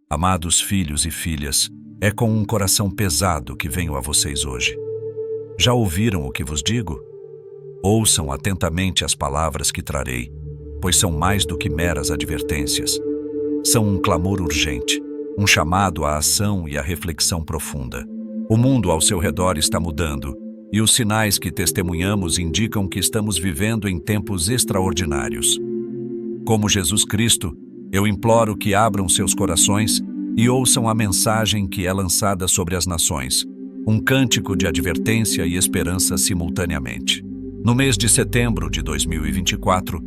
Amados filhos e filhas, é com um coração pesado que venho a vocês hoje. Já ouviram o que vos digo? Ouçam atentamente as palavras que trarei, pois são mais do que meras advertências. São um clamor urgente, um chamado à ação e à reflexão profunda. O mundo ao seu redor está mudando, e os sinais que testemunhamos indicam que estamos vivendo em tempos extraordinários. Como Jesus Cristo, eu imploro que abram seus corações e ouçam a mensagem que é lançada sobre as nações, um cântico de advertência e esperança simultaneamente. No mês de setembro de 2024,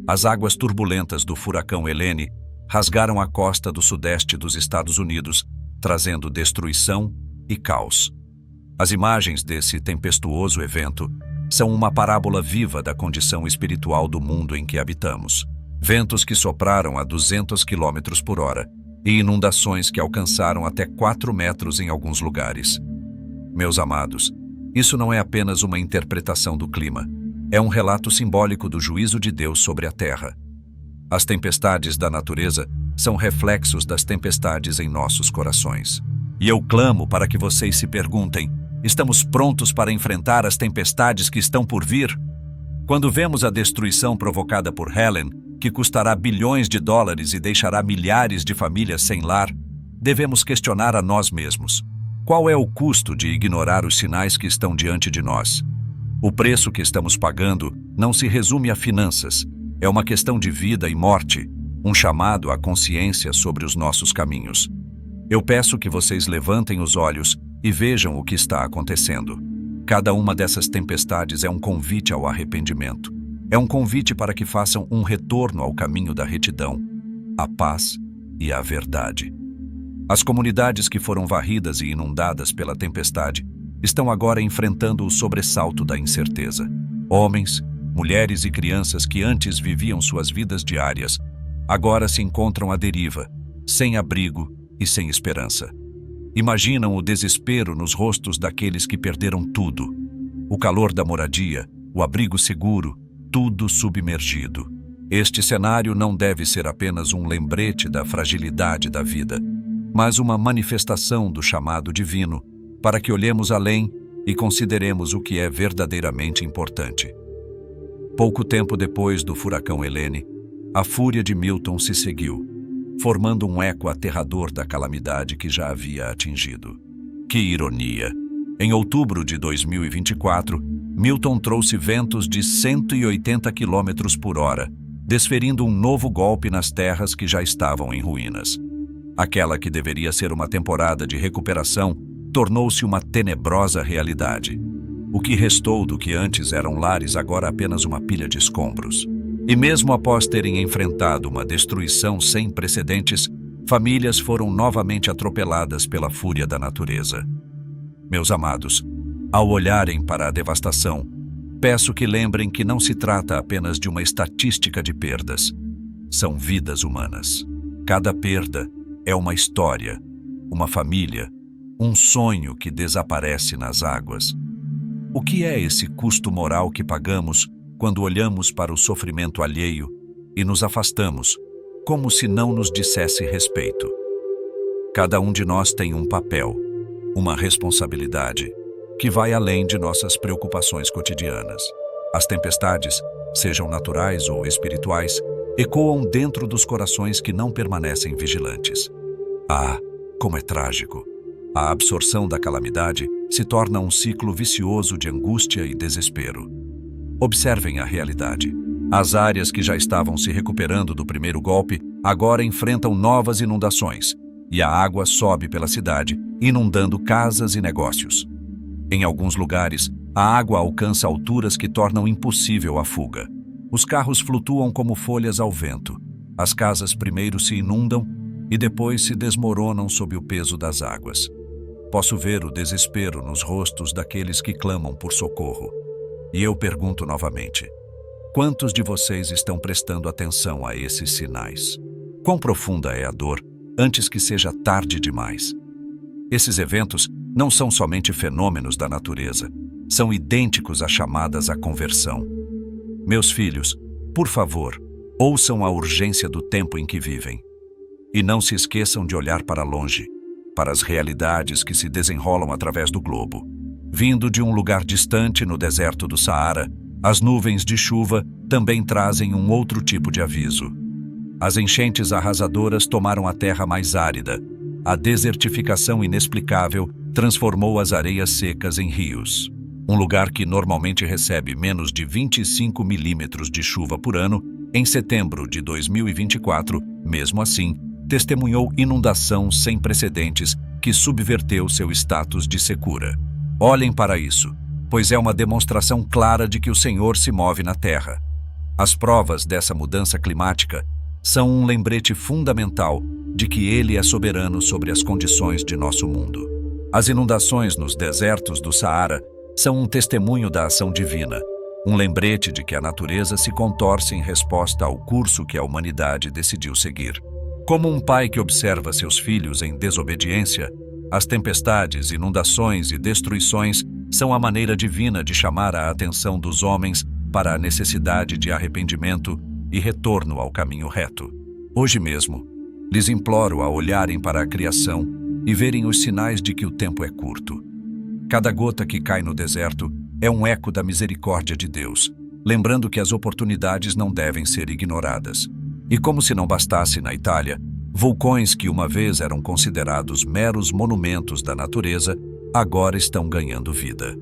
as águas turbulentas do furacão Helene rasgaram a costa do sudeste dos Estados Unidos, trazendo destruição e caos. As imagens desse tempestuoso evento são uma parábola viva da condição espiritual do mundo em que habitamos. Ventos que sopraram a 200 km por hora e inundações que alcançaram até 4 metros em alguns lugares. Meus amados, isso não é apenas uma interpretação do clima, é um relato simbólico do juízo de Deus sobre a Terra. As tempestades da natureza são reflexos das tempestades em nossos corações. E eu clamo para que vocês se perguntem: estamos prontos para enfrentar as tempestades que estão por vir? Quando vemos a destruição provocada por Helene, que custará bilhões de dólares e deixará milhares de famílias sem lar, devemos questionar a nós mesmos. Qual é o custo de ignorar os sinais que estão diante de nós? O preço que estamos pagando não se resume a finanças, é uma questão de vida e morte, um chamado à consciência sobre os nossos caminhos. Eu peço que vocês levantem os olhos e vejam o que está acontecendo. Cada uma dessas tempestades é um convite ao arrependimento. É um convite para que façam um retorno ao caminho da retidão, à paz e à verdade. As comunidades que foram varridas e inundadas pela tempestade estão agora enfrentando o sobressalto da incerteza. Homens, mulheres e crianças que antes viviam suas vidas diárias, agora se encontram à deriva, sem abrigo e sem esperança. Imaginam o desespero nos rostos daqueles que perderam tudo. O calor da moradia, o abrigo seguro, tudo submergido. Este cenário não deve ser apenas um lembrete da fragilidade da vida, mas uma manifestação do chamado divino para que olhemos além e consideremos o que é verdadeiramente importante. Pouco tempo depois do furacão Helene, a fúria de Milton se seguiu, formando um eco aterrador da calamidade que já havia atingido. Que ironia! Em outubro de 2024, Milton trouxe ventos de 180 km por hora, desferindo um novo golpe nas terras que já estavam em ruínas. Aquela que deveria ser uma temporada de recuperação tornou-se uma tenebrosa realidade. O que restou do que antes eram lares agora apenas uma pilha de escombros. E mesmo após terem enfrentado uma destruição sem precedentes, famílias foram novamente atropeladas pela fúria da natureza. Meus amados, ao olharem para a devastação, peço que lembrem que não se trata apenas de uma estatística de perdas. São vidas humanas. Cada perda é uma história, uma família, um sonho que desaparece nas águas. O que é esse custo moral que pagamos quando olhamos para o sofrimento alheio e nos afastamos, como se não nos dissesse respeito? Cada um de nós tem um papel, uma responsabilidade, que vai além de nossas preocupações cotidianas. As tempestades, sejam naturais ou espirituais, ecoam dentro dos corações que não permanecem vigilantes. Ah, como é trágico! A absorção da calamidade se torna um ciclo vicioso de angústia e desespero. Observem a realidade. As áreas que já estavam se recuperando do primeiro golpe agora enfrentam novas inundações, e a água sobe pela cidade, inundando casas e negócios. Em alguns lugares, a água alcança alturas que tornam impossível a fuga. Os carros flutuam como folhas ao vento. As casas primeiro se inundam e depois se desmoronam sob o peso das águas. Posso ver o desespero nos rostos daqueles que clamam por socorro. E eu pergunto novamente: quantos de vocês estão prestando atenção a esses sinais? Quão profunda é a dor antes que seja tarde demais? Esses eventos não são somente fenômenos da natureza, são idênticos a chamadas à conversão. Meus filhos, por favor, ouçam a urgência do tempo em que vivem. E não se esqueçam de olhar para longe, para as realidades que se desenrolam através do globo. Vindo de um lugar distante no deserto do Saara, as nuvens de chuva também trazem um outro tipo de aviso. As enchentes arrasadoras tomaram a terra mais árida. A desertificação inexplicável transformou as areias secas em rios. Um lugar que normalmente recebe menos de 25 milímetros de chuva por ano, em setembro de 2024, mesmo assim, testemunhou inundação sem precedentes que subverteu seu status de secura. Olhem para isso, pois é uma demonstração clara de que o Senhor se move na terra. As provas dessa mudança climática são um lembrete fundamental de que Ele é soberano sobre as condições de nosso mundo. As inundações nos desertos do Saara são um testemunho da ação divina, um lembrete de que a natureza se contorce em resposta ao curso que a humanidade decidiu seguir. Como um pai que observa seus filhos em desobediência, as tempestades, inundações e destruições são a maneira divina de chamar a atenção dos homens para a necessidade de arrependimento e retorno ao caminho reto. Hoje mesmo, lhes imploro a olharem para a criação e verem os sinais de que o tempo é curto. Cada gota que cai no deserto é um eco da misericórdia de Deus, lembrando que as oportunidades não devem ser ignoradas. E como se não bastasse na Itália, vulcões que uma vez eram considerados meros monumentos da natureza, agora estão ganhando vida.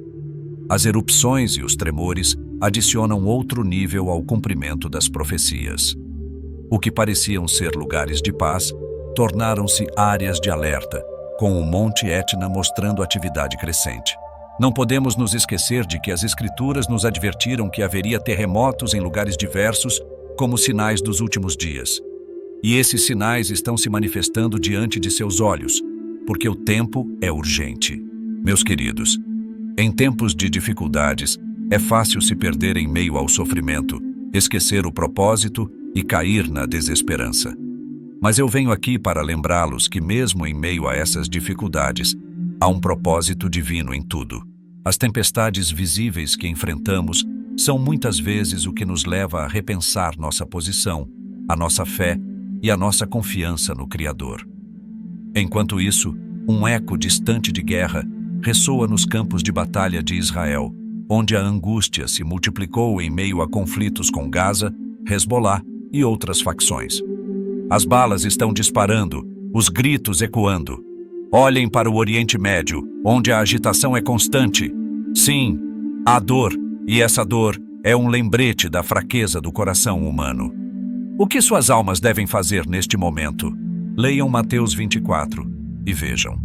As erupções e os tremores adicionam outro nível ao cumprimento das profecias. O que pareciam ser lugares de paz, tornaram-se áreas de alerta, com o Monte Etna mostrando atividade crescente. Não podemos nos esquecer de que as Escrituras nos advertiram que haveria terremotos em lugares diversos como sinais dos últimos dias. E esses sinais estão se manifestando diante de seus olhos, porque o tempo é urgente. Meus queridos, em tempos de dificuldades, é fácil se perder em meio ao sofrimento, esquecer o propósito e cair na desesperança. Mas eu venho aqui para lembrá-los que mesmo em meio a essas dificuldades, há um propósito divino em tudo. As tempestades visíveis que enfrentamos são muitas vezes o que nos leva a repensar nossa posição, a nossa fé e a nossa confiança no Criador. Enquanto isso, um eco distante de guerra ressoa nos campos de batalha de Israel, onde a angústia se multiplicou em meio a conflitos com Gaza, Hezbollah e outras facções. As balas estão disparando, os gritos ecoando. Olhem para o Oriente Médio, onde a agitação é constante. Sim, há dor, e essa dor é um lembrete da fraqueza do coração humano. O que suas almas devem fazer neste momento? Leiam Mateus 24 e vejam.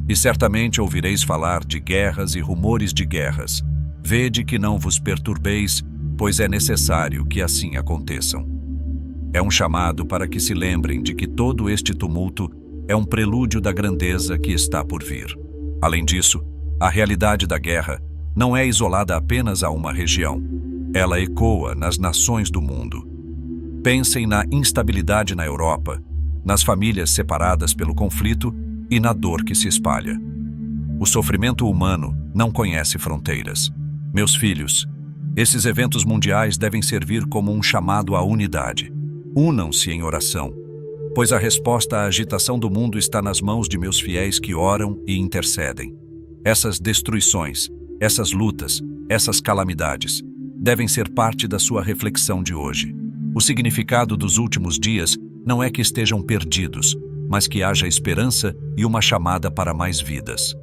E certamente ouvireis falar de guerras e rumores de guerras. Vede que não vos perturbeis, pois é necessário que assim aconteçam. É um chamado para que se lembrem de que todo este tumulto é um prelúdio da grandeza que está por vir. Além disso, a realidade da guerra não é isolada apenas a uma região. Ela ecoa nas nações do mundo. Pensem na instabilidade na Europa, nas famílias separadas pelo conflito e na dor que se espalha. O sofrimento humano não conhece fronteiras. Meus filhos, esses eventos mundiais devem servir como um chamado à unidade. Unam-se em oração, pois a resposta à agitação do mundo está nas mãos de meus fiéis que oram e intercedem. Essas destruições, essas lutas, essas calamidades devem ser parte da sua reflexão de hoje. O significado dos últimos dias não é que estejam perdidos, mas que haja esperança e uma chamada para mais vidas.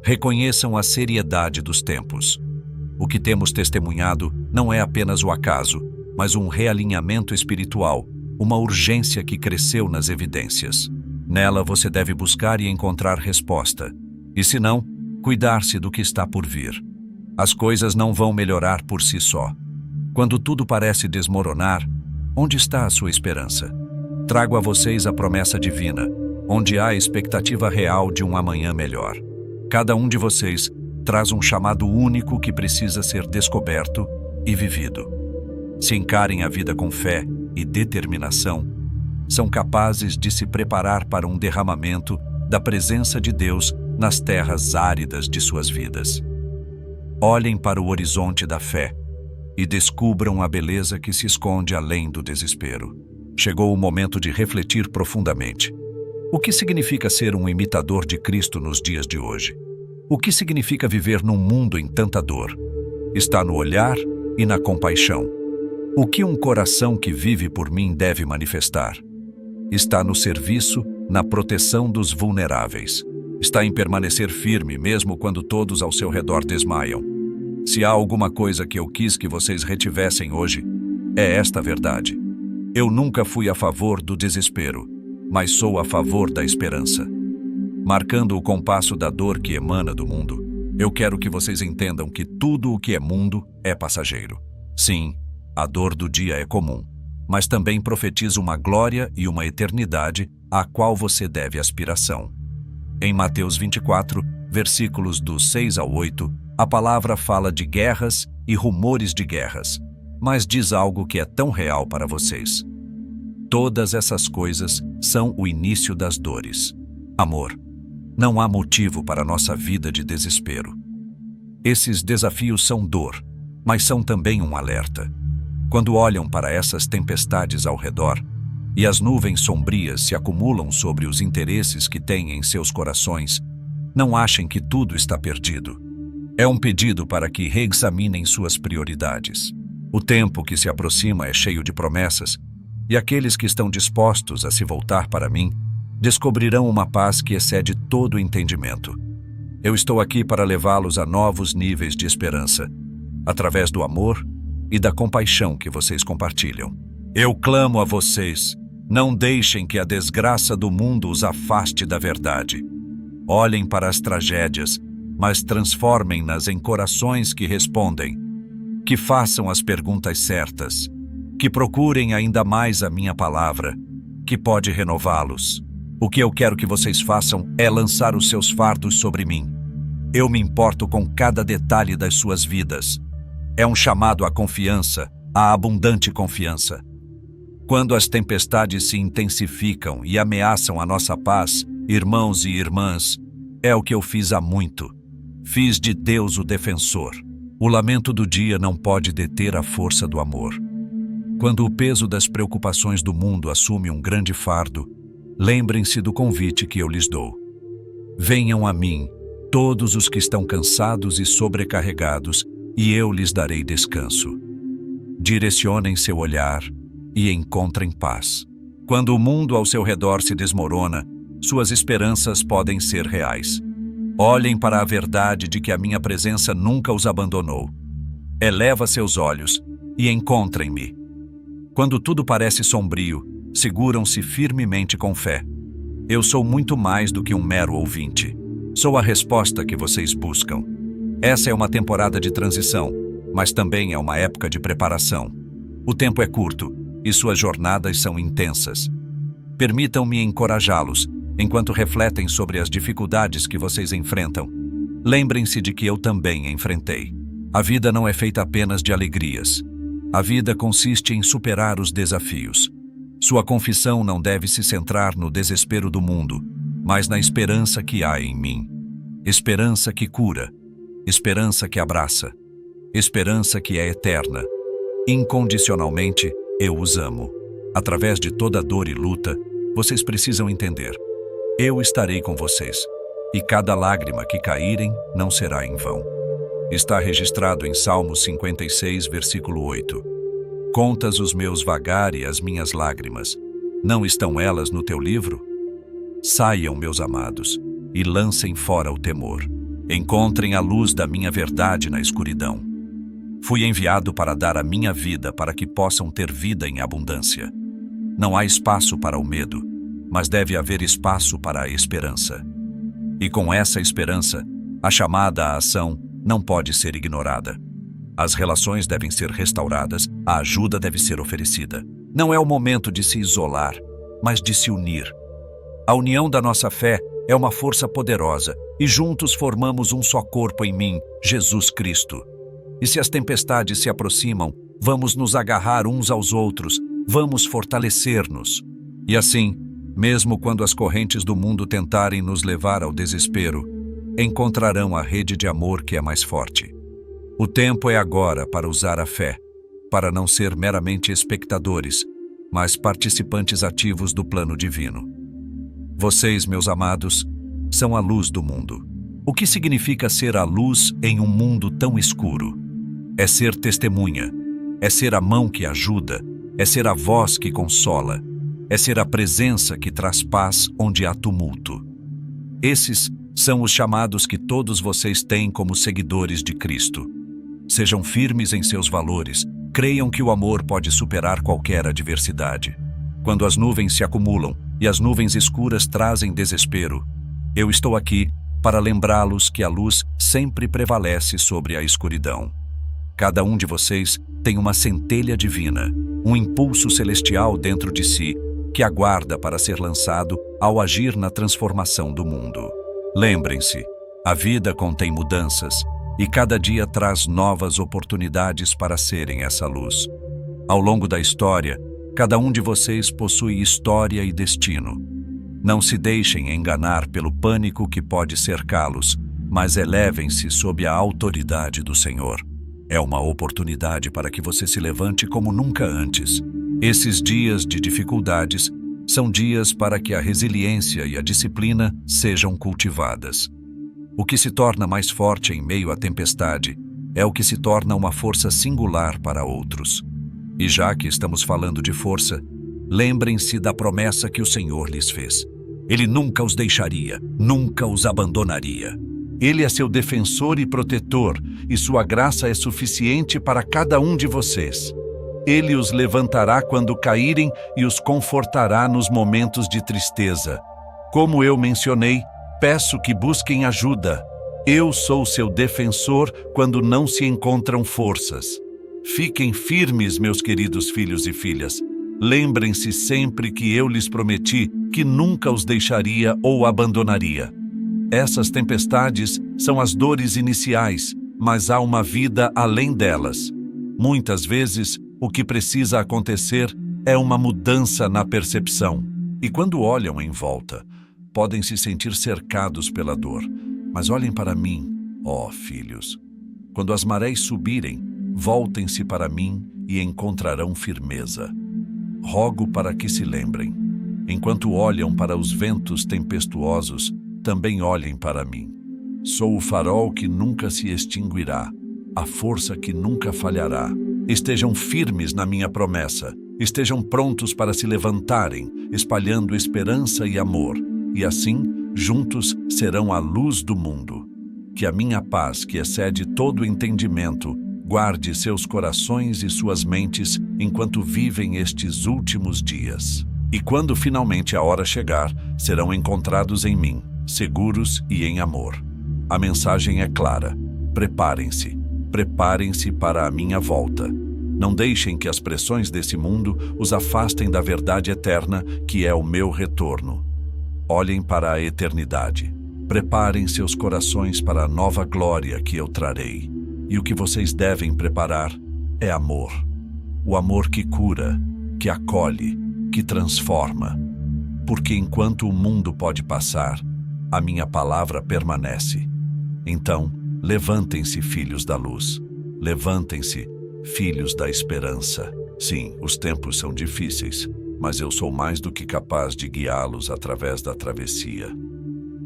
Reconheçam a seriedade dos tempos. O que temos testemunhado não é apenas o acaso, mas um realinhamento espiritual, uma urgência que cresceu nas evidências. Nela você deve buscar e encontrar resposta, e se não, cuidar-se do que está por vir. As coisas não vão melhorar por si só. Quando tudo parece desmoronar, onde está a sua esperança? Trago a vocês a promessa divina, onde há a expectativa real de um amanhã melhor. Cada um de vocês traz um chamado único que precisa ser descoberto e vivido. Se encarem a vida com fé e determinação, são capazes de se preparar para um derramamento da presença de Deus nas terras áridas de suas vidas. Olhem para o horizonte da fé e descubram a beleza que se esconde além do desespero. Chegou o momento de refletir profundamente. O que significa ser um imitador de Cristo nos dias de hoje? O que significa viver num mundo em tanta dor? Está no olhar e na compaixão. O que um coração que vive por mim deve manifestar? Está no serviço, na proteção dos vulneráveis. Está em permanecer firme mesmo quando todos ao seu redor desmaiam. Se há alguma coisa que eu quis que vocês retivessem hoje, é esta verdade. Eu nunca fui a favor do desespero, mas sou a favor da esperança. Marcando o compasso da dor que emana do mundo, eu quero que vocês entendam que tudo o que é mundo é passageiro. Sim, a dor do dia é comum, mas também profetiza uma glória e uma eternidade à qual você deve aspiração. Em Mateus 24, versículos do 6 ao 8, a palavra fala de guerras e rumores de guerras, mas diz algo que é tão real para vocês. Todas essas coisas são o início das dores. Amor, não há motivo para nossa vida de desespero. Esses desafios são dor, mas são também um alerta. Quando olham para essas tempestades ao redor e as nuvens sombrias se acumulam sobre os interesses que têm em seus corações, não achem que tudo está perdido. É um pedido para que reexaminem suas prioridades. O tempo que se aproxima é cheio de promessas, e aqueles que estão dispostos a se voltar para mim descobrirão uma paz que excede todo o entendimento. Eu estou aqui para levá-los a novos níveis de esperança, através do amor e da compaixão que vocês compartilham. Eu clamo a vocês, não deixem que a desgraça do mundo os afaste da verdade. Olhem para as tragédias, mas transformem-nas em corações que respondem, que façam as perguntas certas, que procurem ainda mais a minha palavra, que pode renová-los. O que eu quero que vocês façam é lançar os seus fardos sobre mim. Eu me importo com cada detalhe das suas vidas. É um chamado à confiança, à abundante confiança. Quando as tempestades se intensificam e ameaçam a nossa paz, irmãos e irmãs, é o que eu fiz há muito. Fiz de Deus o defensor. O lamento do dia não pode deter a força do amor. Quando o peso das preocupações do mundo assume um grande fardo, lembrem-se do convite que eu lhes dou. Venham a mim, todos os que estão cansados e sobrecarregados, e eu lhes darei descanso. Direcionem seu olhar e encontrem paz. Quando o mundo ao seu redor se desmorona, suas esperanças podem ser reais. Olhem para a verdade de que a minha presença nunca os abandonou. Eleva seus olhos e encontrem-me. Quando tudo parece sombrio, seguram-se firmemente com fé. Eu sou muito mais do que um mero ouvinte. Sou a resposta que vocês buscam. Essa é uma temporada de transição, mas também é uma época de preparação. O tempo é curto e suas jornadas são intensas. Permitam-me encorajá-los enquanto refletem sobre as dificuldades que vocês enfrentam. Lembrem-se de que eu também enfrentei. A vida não é feita apenas de alegrias. A vida consiste em superar os desafios. Sua confissão não deve se centrar no desespero do mundo, mas na esperança que há em mim. Esperança que cura, esperança que abraça, esperança que é eterna. Incondicionalmente, eu os amo. Através de toda dor e luta, vocês precisam entender. Eu estarei com vocês, e cada lágrima que caírem não será em vão. Está registrado em Salmos 56, versículo 8. Contas os meus vagar e as minhas lágrimas. Não estão elas no teu livro? Saiam, meus amados, e lancem fora o temor. Encontrem a luz da minha verdade na escuridão. Fui enviado para dar a minha vida para que possam ter vida em abundância. Não há espaço para o medo, mas deve haver espaço para a esperança. E com essa esperança, a chamada à ação não pode ser ignorada. As relações devem ser restauradas, a ajuda deve ser oferecida. Não é o momento de se isolar, mas de se unir. A união da nossa fé é uma força poderosa e juntos formamos um só corpo em mim, Jesus Cristo. E se as tempestades se aproximam, vamos nos agarrar uns aos outros, vamos fortalecer-nos. E assim, mesmo quando as correntes do mundo tentarem nos levar ao desespero, encontrarão a rede de amor que é mais forte. O tempo é agora para usar a fé, para não ser meramente espectadores, mas participantes ativos do plano divino. Vocês, meus amados, são a luz do mundo. O que significa ser a luz em um mundo tão escuro? É ser testemunha, é ser a mão que ajuda, é ser a voz que consola, é ser a presença que traz paz onde há tumulto. Esses são os chamados que todos vocês têm como seguidores de Cristo. Sejam firmes em seus valores, creiam que o amor pode superar qualquer adversidade. Quando as nuvens se acumulam e as nuvens escuras trazem desespero, eu estou aqui para lembrá-los que a luz sempre prevalece sobre a escuridão. Cada um de vocês tem uma centelha divina, um impulso celestial dentro de si, que aguarda para ser lançado ao agir na transformação do mundo. Lembrem-se, a vida contém mudanças e cada dia traz novas oportunidades para serem essa luz. Ao longo da história, cada um de vocês possui história e destino. Não se deixem enganar pelo pânico que pode cercá-los, mas elevem-se sob a autoridade do Senhor. É uma oportunidade para que você se levante como nunca antes. Esses dias de dificuldades são dias para que a resiliência e a disciplina sejam cultivadas. O que se torna mais forte em meio à tempestade é o que se torna uma força singular para outros. E já que estamos falando de força, lembrem-se da promessa que o Senhor lhes fez. Ele nunca os deixaria, nunca os abandonaria. Ele é seu defensor e protetor, e sua graça é suficiente para cada um de vocês. Ele os levantará quando caírem e os confortará nos momentos de tristeza. Como eu mencionei, peço que busquem ajuda. Eu sou seu defensor quando não se encontram forças. Fiquem firmes, meus queridos filhos e filhas. Lembrem-se sempre que eu lhes prometi que nunca os deixaria ou abandonaria. Essas tempestades são as dores iniciais, mas há uma vida além delas. Muitas vezes, o que precisa acontecer é uma mudança na percepção. E quando olham em volta, podem se sentir cercados pela dor. Mas olhem para mim, ó filhos. Quando as marés subirem, voltem-se para mim e encontrarão firmeza. Rogo para que se lembrem. Enquanto olham para os ventos tempestuosos, também olhem para mim. Sou o farol que nunca se extinguirá, a força que nunca falhará. Estejam firmes na minha promessa, estejam prontos para se levantarem, espalhando esperança e amor, e assim, juntos, serão a luz do mundo. Que a minha paz, que excede todo entendimento, guarde seus corações e suas mentes enquanto vivem estes últimos dias. E quando finalmente a hora chegar, serão encontrados em mim, seguros e em amor. A mensagem é clara: preparem-se. Preparem-se para a minha volta. Não deixem que as pressões desse mundo os afastem da verdade eterna, que é o meu retorno. Olhem para a eternidade. Preparem seus corações para a nova glória que eu trarei. E o que vocês devem preparar é amor. O amor que cura, que acolhe, que transforma. Porque enquanto o mundo pode passar, a minha palavra permanece. Então, levantem-se, filhos da luz. Levantem-se, filhos da esperança. Sim, os tempos são difíceis, mas eu sou mais do que capaz de guiá-los através da travessia.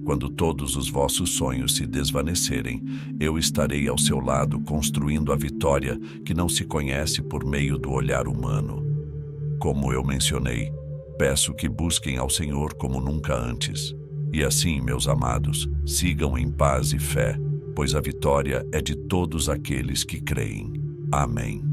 Quando todos os vossos sonhos se desvanecerem, eu estarei ao seu lado construindo a vitória que não se conhece por meio do olhar humano. Como eu mencionei, peço que busquem ao Senhor como nunca antes. E assim, meus amados, sigam em paz e fé, pois a vitória é de todos aqueles que creem. Amém.